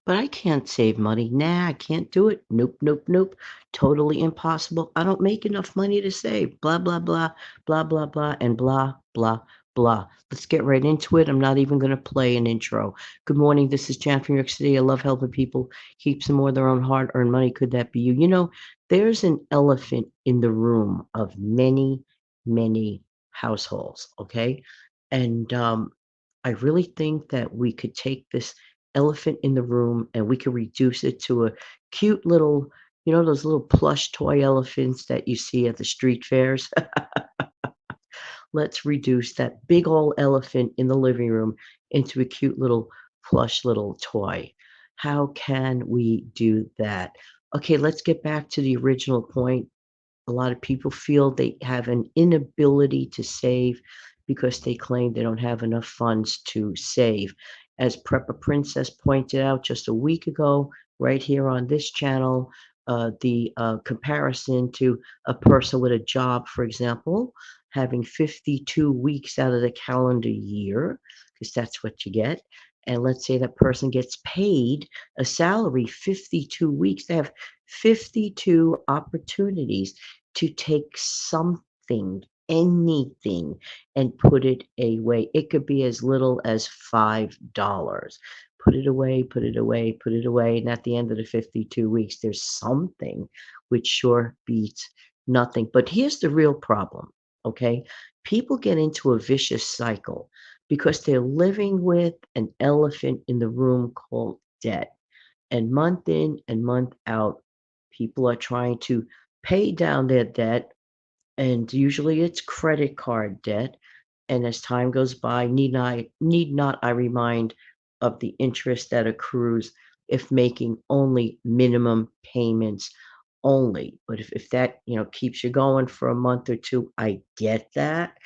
But I can't save money. Nah, I can't do it. Nope, nope, nope. Totally impossible. I don't make enough money to save. Blah, blah, blah, blah, blah, blah, and blah, blah, blah. Let's get right into it. I'm not even going to play an intro. Good morning. This is Jan from New York City. I love helping people keep some more of their own hard earned money. Could that be you? There's an elephant in the room of many, many households. Okay. And I really think that we could take this elephant in the room and we could reduce it to a cute little, those little plush toy elephants that you see at the street fairs. Let's reduce that big old elephant in the living room into a cute little plush little toy. How can we do that? Okay, let's get back to the original point. A lot of people feel they have an inability to save because they claim they don't have enough funds to save. As Prepper Princess pointed out just a week ago, right here on this channel, the comparison to a person with a job, for example, having 52 weeks out of the calendar year, because that's what you get. And let's say that person gets paid a salary 52 weeks. They have 52 opportunities to take something, anything, and put it away. It could be as little as $5. Put it away, put it away, put it away. And at the end of the 52 weeks, there's something which sure beats nothing. But here's the real problem, okay? People get into a vicious cycle because they're living with an elephant in the room called debt. And month in and month out, people are trying to pay down their debt, and usually it's credit card debt. And as time goes by, need not I remind of the interest that accrues if making only minimum payments only. But if that keeps you going for a month or two, I get that.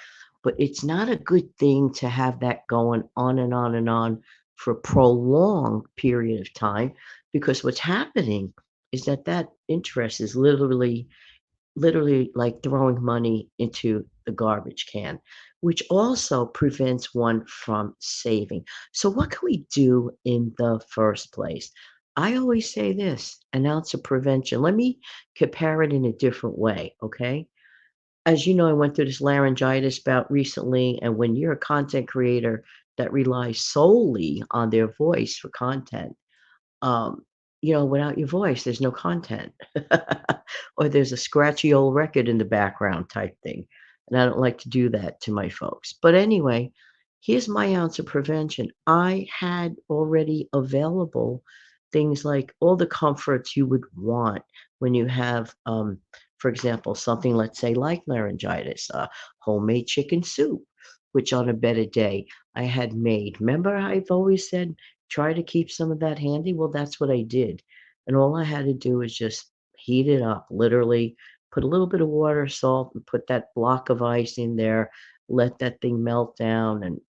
But it's not a good thing to have that going on and on and on for a prolonged period of time, because what's happening is that interest is literally like throwing money into the garbage can, which also prevents one from saving. So, what can we do in the first place? I always say this: an ounce of prevention. Let me compare it in a different way, okay? As you know, I went through this laryngitis bout recently, and when you're a content creator that relies solely on their voice for content, um, without your voice, there's no content. Or there's a scratchy old record in the background type thing. And I don't like to do that to my folks. But anyway, here's my ounce of prevention. I had already available things like all the comforts you would want when you have, for example, something, let's say, like laryngitis, homemade chicken soup, which on a better day I had made. Remember, I've always said, try to keep some of that handy. Well, that's what I did. And all I had to do was just heat it up, literally put a little bit of water, salt, and put that block of ice in there, let that thing melt down. And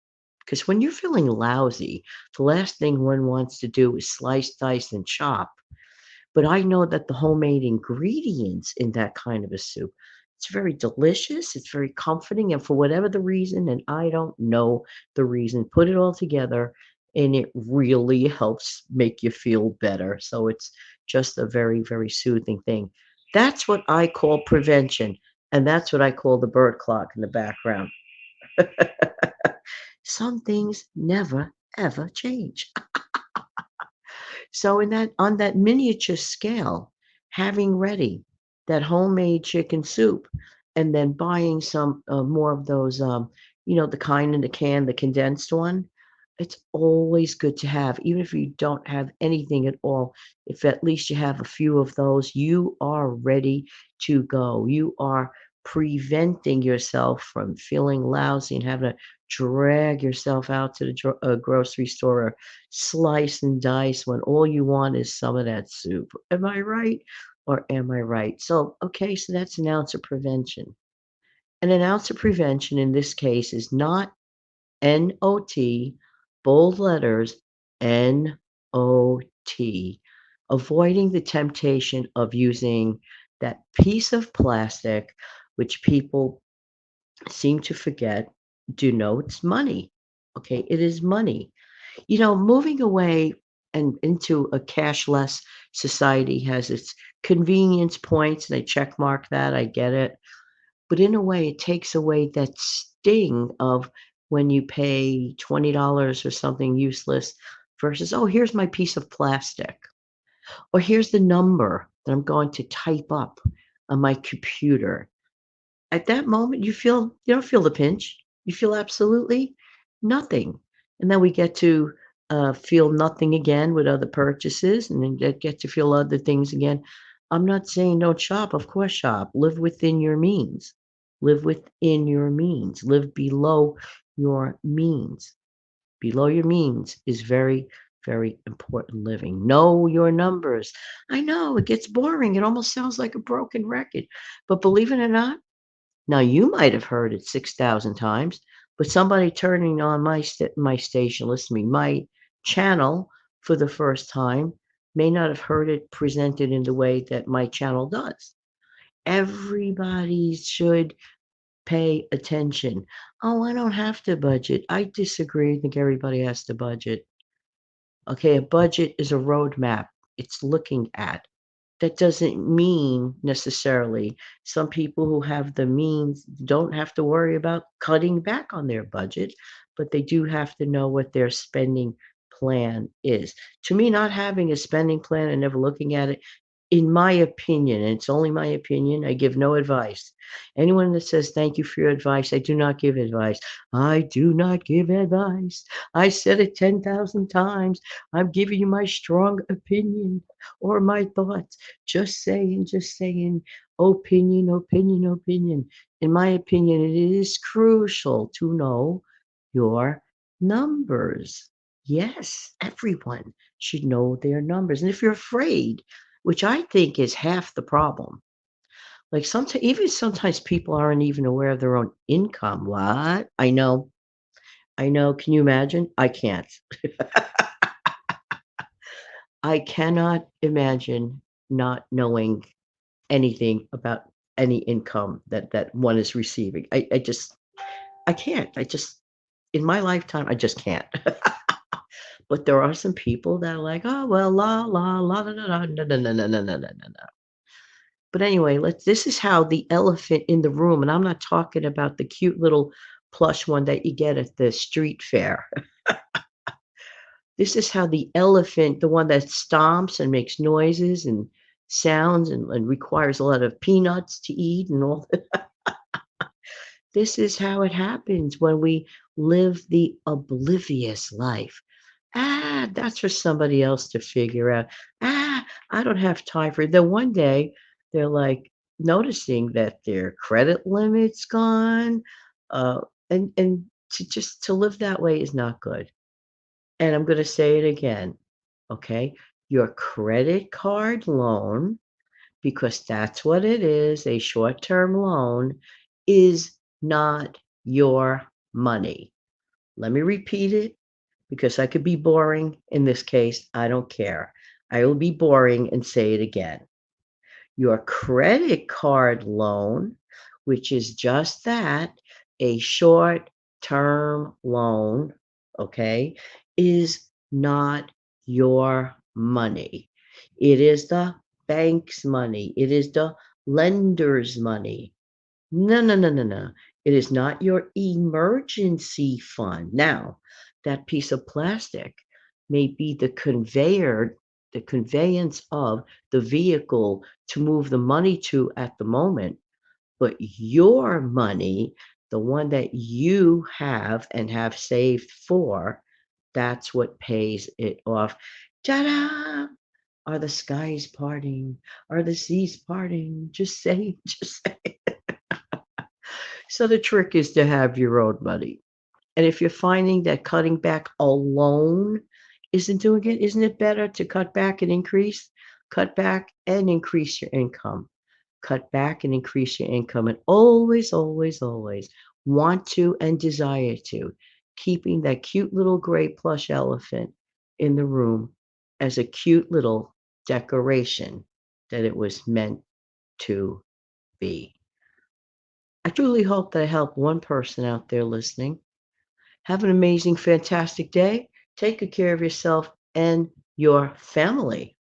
because when you're feeling lousy, the last thing one wants to do is slice, dice, and chop. But I know that the homemade ingredients in that kind of a soup, it's very delicious, it's very comforting, and for whatever the reason, and I don't know the reason, put it all together and it really helps make you feel better. So it's just a very, very soothing thing. That's what I call prevention, and that's what I call the bird clock in the background. Some things never ever change. So in that on that miniature scale, having ready that homemade chicken soup and then buying some more of those, the kind in the can, the condensed one, it's always good to have. Even if you don't have anything at all, if at least you have a few of those, you are ready to go. You are preventing yourself from feeling lousy and having to drag yourself out to the grocery store or slice and dice when all you want is some of that soup. Am I right? Or am I right? So, okay, so that's an ounce of prevention. And an ounce of prevention in this case is not NOT, bold letters, NOT, avoiding the temptation of using that piece of plastic, which people seem to forget denotes money. Okay, it is money. Moving away. and into a cashless society has its convenience points, and I check mark that, I get it. But in a way, it takes away that sting of when you pay $20 for something useless versus, "Oh, here's my piece of plastic," or, "Here's the number that I'm going to type up on my computer." At that moment, you don't feel the pinch. You feel absolutely nothing. And then we get to, feel nothing again with other purchases and then get to feel other things again. I'm not saying don't shop, of course shop. Live within your means. Live within your means. Live below your means. Below your means is very, very important living. Know your numbers. I know it gets boring. It almost sounds like a broken record. But believe it or not, now you might have heard it 6,000 times, but somebody turning on my station, listen to me, my channel for the first time may not have heard it presented in the way that my channel does. Everybody should pay attention. "Oh, I don't have to budget." I disagree. I think everybody has to budget. Okay, a budget is a roadmap. It's looking at. That doesn't mean necessarily some people who have the means don't have to worry about cutting back on their budget, but they do have to know what their spending plan is. To me, not having a spending plan and never looking at it, in my opinion, and it's only my opinion, I give no advice. Anyone that says thank you for your advice, I do not give advice. I do not give advice. I said it 10,000 times. I'm giving you my strong opinion or my thoughts. Just saying, just saying. Opinion, opinion, opinion. In my opinion, it is crucial to know your numbers. Yes, everyone should know their numbers. And if you're afraid, which I think is half the problem, like sometimes, even sometimes people aren't even aware of their own income. What? I know. I know. Can you imagine? I can't. I cannot imagine not knowing anything about any income that one is receiving. I just I can't. I just in my lifetime, I just can't. But there are some people that are like, "Oh, well, la, la, la, da, da, da, no, no, no, no, no, no, no, no, no." But anyway, let's this is how the elephant in the room, and I'm not talking about the cute little plush one that you get at the street fair. This is how the elephant, the one that stomps and makes noises and sounds and requires a lot of peanuts to eat and all that. This is how it happens when we live the oblivious life. "Ah, that's for somebody else to figure out. Ah, I don't have time for it." Then one day, they're, like, noticing that their credit limit's gone, uh, and to just to live that way is not good. And I'm gonna say it again, okay? Your credit card loan, because that's what it is, a short-term loan, is not your money. Let me repeat it because I could be boring. In this case, I don't care. I will be boring and say it again. Your credit card loan, which is just that, a short-term loan, okay, is not your money. It is the bank's money. It is the lender's money. No, no, no, no, no. It is not your emergency fund. Now, that piece of plastic may be the conveyance of the vehicle to move the money to at the moment, but your money, the one that you have and have saved for, that's what pays it off. Ta-da! Are the skies parting? Are the seas parting? Just say, just say. So the trick is to have your own money. And if you're finding that cutting back alone isn't doing it, isn't it better to cut back and increase? Cut back and increase your income. Cut back and increase your income. And always, always, always want to and desire to, keeping that cute little gray plush elephant in the room as a cute little decoration that it was meant to be. I truly hope that I helped one person out there listening. Have an amazing, fantastic day. Take good care of yourself and your family.